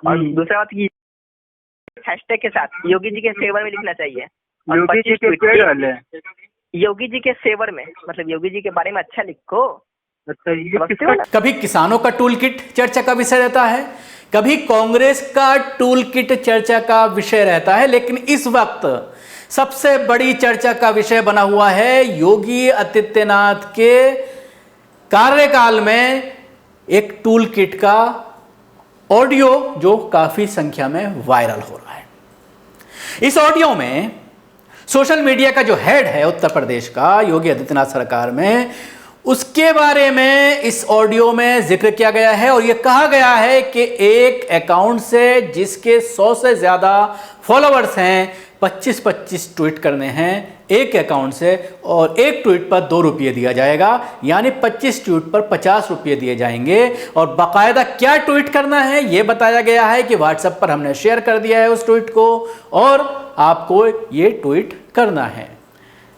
और दूसरा बात की हैशटैग के साथ योगी जी के फेवर में लिखना चाहिए। योगी जी के पेड़ वाले, योगी जी के फेवर में, मतलब योगी जी के बारे में अच्छा लिखो। अच्छा, ये कभी किसानों का टूल किट चर्चा का विषय रहता है, कभी कांग्रेस का टूल किट चर्चा का विषय रहता है, लेकिन इस वक्त सबसे बड़ी चर्चा का विषय बना हुआ है योगी आदित्यनाथ के कार्यकाल में एक टूल किट का ऑडियो जो काफी संख्या में वायरल हो रहा है। इस ऑडियो में सोशल मीडिया का जो हेड है उत्तर प्रदेश का योगी आदित्यनाथ सरकार में, उसके बारे में इस ऑडियो में जिक्र किया गया है और यह कहा गया है कि एक अकाउंट से जिसके 100 से ज्यादा फॉलोअर्स हैं 25-25 ट्वीट करने हैं एक अकाउंट से, और एक ट्वीट पर 2 रुपये दिया जाएगा, यानी 25 ट्वीट पर 50 रुपये दिए जाएंगे। और बाकायदा क्या ट्वीट करना है यह बताया गया है कि व्हाट्सएप पर हमने शेयर कर दिया है उस ट्वीट को और आपको ये ट्वीट करना है।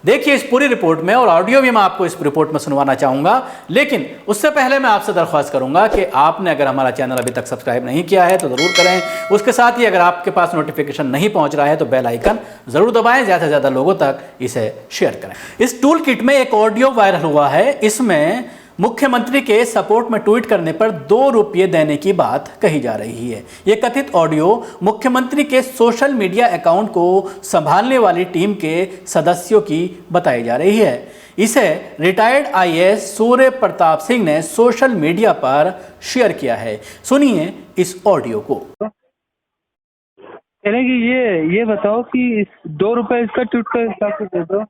देखिए इस पूरी रिपोर्ट में, और ऑडियो भी मैं आपको इस रिपोर्ट में सुनवाना चाहूंगा, लेकिन उससे पहले मैं आपसे दरख्वास्त करूंगा कि आपने अगर हमारा चैनल अभी तक सब्सक्राइब नहीं किया है तो जरूर करें। उसके साथ ही अगर आपके पास नोटिफिकेशन नहीं पहुंच रहा है तो बेल आइकन जरूर दबाएं, ज्यादा से ज्यादा लोगों तक इसे शेयर करें। इस टूल किट में एक ऑडियो वायरल हुआ है, इसमें मुख्यमंत्री के सपोर्ट में ट्वीट करने पर 2 रुपये देने की बात कही जा रही है। यह कथित ऑडियो मुख्यमंत्री के सोशल मीडिया अकाउंट को संभालने वाली टीम के सदस्यों की बताई जा रही है। इसे रिटायर्ड आईएएस सूर्य प्रताप सिंह ने सोशल मीडिया पर शेयर किया है। सुनिए इस ऑडियो को। ये बताओ कि 2 रुपए इसका ट्वीट का हिसाब से दे दो।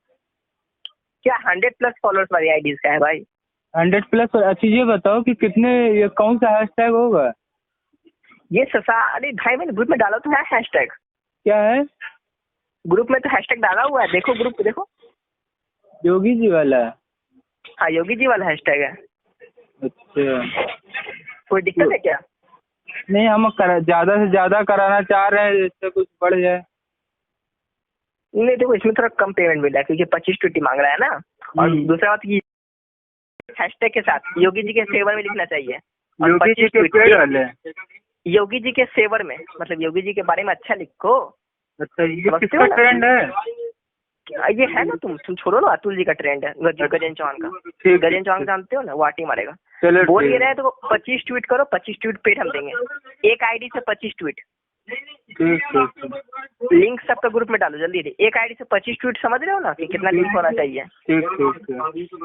क्या 100+ फॉलोअर्स वाली आईडीज का है भाई? 100+। अच्छा ये बताओ कि कितने, ये कौन सा हैशटैग होगा? ये अरे भाई मैंने ग्रुप में डाला तो है हैशटैग। क्या है? ग्रुप में तो हैशटैग डाला हुआ है, देखो ग्रुप पे देखो। योगी जी वाला? हाँ योगी जी वाला हैशटैग है। अच्छा, कोई दिक्कत है क्या? नहीं, हम ज्यादा से ज्यादा कराना चाह रहे हैं, इससे कुछ बढ़ जाए। नहीं देखो इसमें थोड़ा कम पेमेंट मिला है क्योंकि 25 ट्वीट मांग रहा है ना। और दूसरा बात की हैशटैग के साथ योगी जी के फेवर में लिखना चाहिए। योगी जी के पेड़ वाले, योगी जी के फेवर में, मतलब योगी जी के बारे में अच्छा लिखो। अच्छा, ये किसका ट्रेंड है? ये है ना, तुम छोड़ो ना, अतुल जी का ट्रेंड है, गजेंद्र चौहान का। गजेंद्र चौहान जानते हो ना, वो आटी मारेगा। बोल ये रहे तो 25 ट्वीट करो, 25 ट्वीट पेड हम देंगे। एक आईडी से 25 ट्वीट। लिंक सबका ग्रुप में डालो जल्दी। एक आईडी से 25 ट्वीट, समझ रहे हो ना कि कितना लिंक होना चाहिए?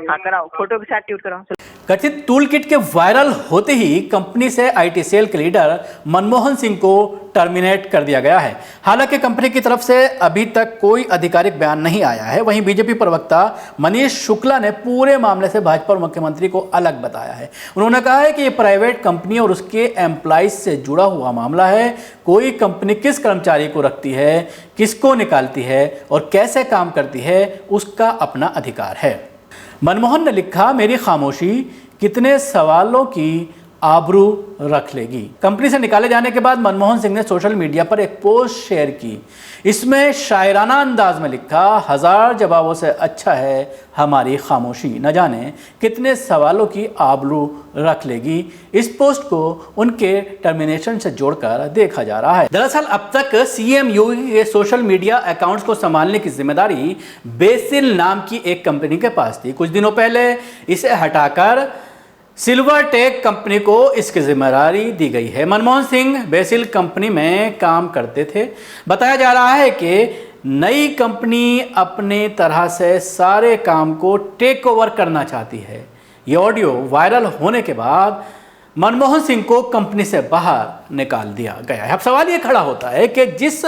हाँ कराओ, फोटो के साथ ट्वीट कराओ। कथित टूल किट के वायरल होते ही कंपनी से आईटी सेल के लीडर मनमोहन सिंह को टर्मिनेट कर दिया गया है। हालांकि कंपनी की तरफ से अभी तक कोई आधिकारिक बयान नहीं आया है। वहीं बीजेपी प्रवक्ता मनीष शुक्ला ने पूरे मामले से भाजपा और मुख्यमंत्री को अलग बताया है। उन्होंने कहा है कि यह प्राइवेट कंपनी और उसके एम्प्लॉइज से जुड़ा हुआ मामला है। कोई कंपनी किस कर्मचारी को रखती है, किसको निकालती है और कैसे काम करती है, उसका अपना अधिकार है। मनमोहन ने लिखा, मेरी खामोशी कितने सवालों की आबरू रख लेगी। कंपनी से निकाले जाने के बाद मनमोहन सिंह ने सोशल मीडिया पर एक पोस्ट शेयर की। इसमें शायराना अंदाज में लिखा, 1000 जवाबों से अच्छा है हमारी खामोशी, न जाने कितने सवालों की आबरू रख लेगी। इस पोस्ट को उनके टर्मिनेशन से जोड़कर देखा जा रहा है। दरअसल अब तक सीएम योगी के सोशल मीडिया अकाउंट्स को संभालने की जिम्मेदारी बेसिल नाम की एक कंपनी के पास थी। कुछ दिनों पहले इसे हटाकर सिल्वर टेक कंपनी को इसकी जिम्मेदारी दी गई है। मनमोहन सिंह बेसिल कंपनी में काम करते थे। बताया जा रहा है कि नई कंपनी अपने तरह से सारे काम को टेक ओवर करना चाहती है। ये ऑडियो वायरल होने के बाद मनमोहन सिंह को कंपनी से बाहर निकाल दिया गया है। अब सवाल ये खड़ा होता है कि जिस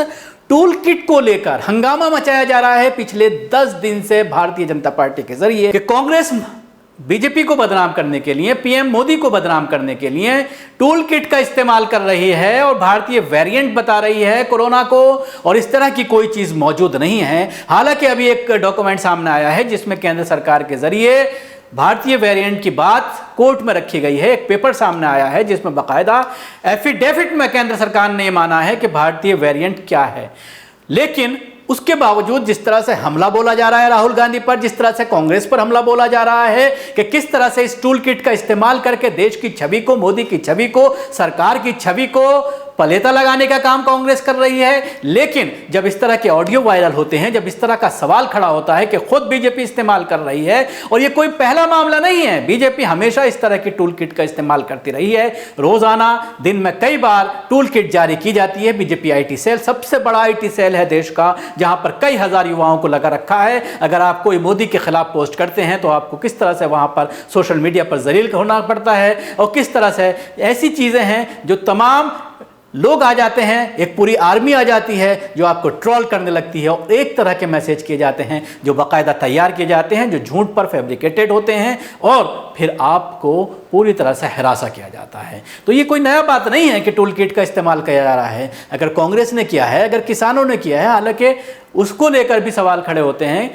टूल किट को लेकर हंगामा मचाया जा रहा है पिछले 10 दिन से भारतीय जनता पार्टी के जरिए कि कांग्रेस बीजेपी को बदनाम करने के लिए, पीएम मोदी को बदनाम करने के लिए टूल किट का इस्तेमाल कर रही है और भारतीय वेरिएंट बता रही है कोरोना को, और इस तरह की कोई चीज मौजूद नहीं है। हालांकि अभी एक डॉक्यूमेंट सामने आया है जिसमें केंद्र सरकार के जरिए भारतीय वेरिएंट की बात कोर्ट में रखी गई है। एक पेपर सामने आया है जिसमें बाकायदा एफिडेविट में केंद्र सरकार ने माना है कि भारतीय वेरिएंट क्या है। लेकिन उसके बावजूद जिस तरह से हमला बोला जा रहा है राहुल गांधी पर, जिस तरह से कांग्रेस पर हमला बोला जा रहा है कि किस तरह से इस टूल किट का इस्तेमाल करके देश की छवि को, मोदी की छवि को, सरकार की छवि को पलेता लगाने का काम कांग्रेस कर रही है। लेकिन जब इस तरह के ऑडियो वायरल होते हैं, जब इस तरह का सवाल खड़ा होता है कि खुद बीजेपी इस्तेमाल कर रही है, और ये कोई पहला मामला नहीं है, बीजेपी हमेशा इस तरह की टूल किट का इस्तेमाल करती रही है। रोजाना दिन में कई बार टूल किट जारी की जाती है। बीजेपी आईटी सेल सबसे बड़ा आईटी सेल है देश का, जहां पर कई हजार युवाओं को लगा रखा है। अगर आप कोई मोदी के खिलाफ पोस्ट करते हैं तो आपको किस तरह से वहां पर सोशल मीडिया पर जलील होना पड़ता है, और किस तरह से ऐसी चीजें हैं जो तमाम लोग आ जाते हैं, एक पूरी आर्मी आ जाती है जो आपको ट्रोल करने लगती है, और एक तरह के मैसेज किए जाते हैं जो बाकायदा तैयार किए जाते हैं, जो झूठ पर फैब्रिकेटेड होते हैं, और फिर आपको पूरी तरह से हरासा किया जाता है। तो ये कोई नया बात नहीं है कि टूल किट का इस्तेमाल किया जा रहा है। अगर कांग्रेस ने किया है, अगर किसानों ने किया है, हालांकि उसको लेकर भी सवाल खड़े होते हैं।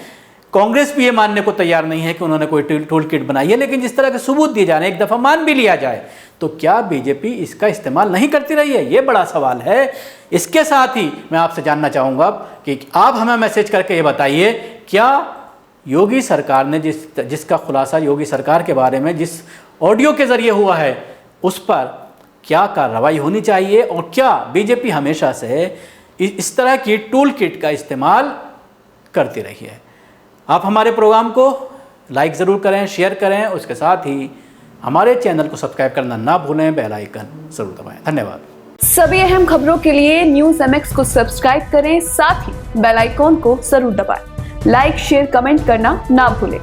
कांग्रेस भी ये मानने को तैयार नहीं है कि उन्होंने कोई टूल किट बनाई है, लेकिन जिस तरह के सबूत दिए जा रहे हैं, एक दफ़ा मान भी लिया जाए, तो क्या बीजेपी इसका इस्तेमाल नहीं करती रही है? ये बड़ा सवाल है। इसके साथ ही मैं आपसे जानना चाहूँगा कि आप हमें मैसेज करके ये बताइए, क्या योगी सरकार ने जिसका खुलासा योगी सरकार के बारे में जिस ऑडियो के ज़रिए हुआ है, उस पर क्या कार्रवाई होनी चाहिए, और क्या बीजेपी हमेशा से इस तरह की टूल किट का इस्तेमाल करती रही है? आप हमारे प्रोग्राम को लाइक ज़रूर करें, शेयर करें, उसके साथ ही हमारे चैनल को सब्सक्राइब करना ना भूलें, बेल आइकन ज़रूर दबाएं। धन्यवाद। सभी अहम खबरों के लिए न्यूज़ MX को सब्सक्राइब करें, साथ ही बेल आइकॉन को जरूर दबाएं। लाइक, शेयर, कमेंट करना ना भूलें।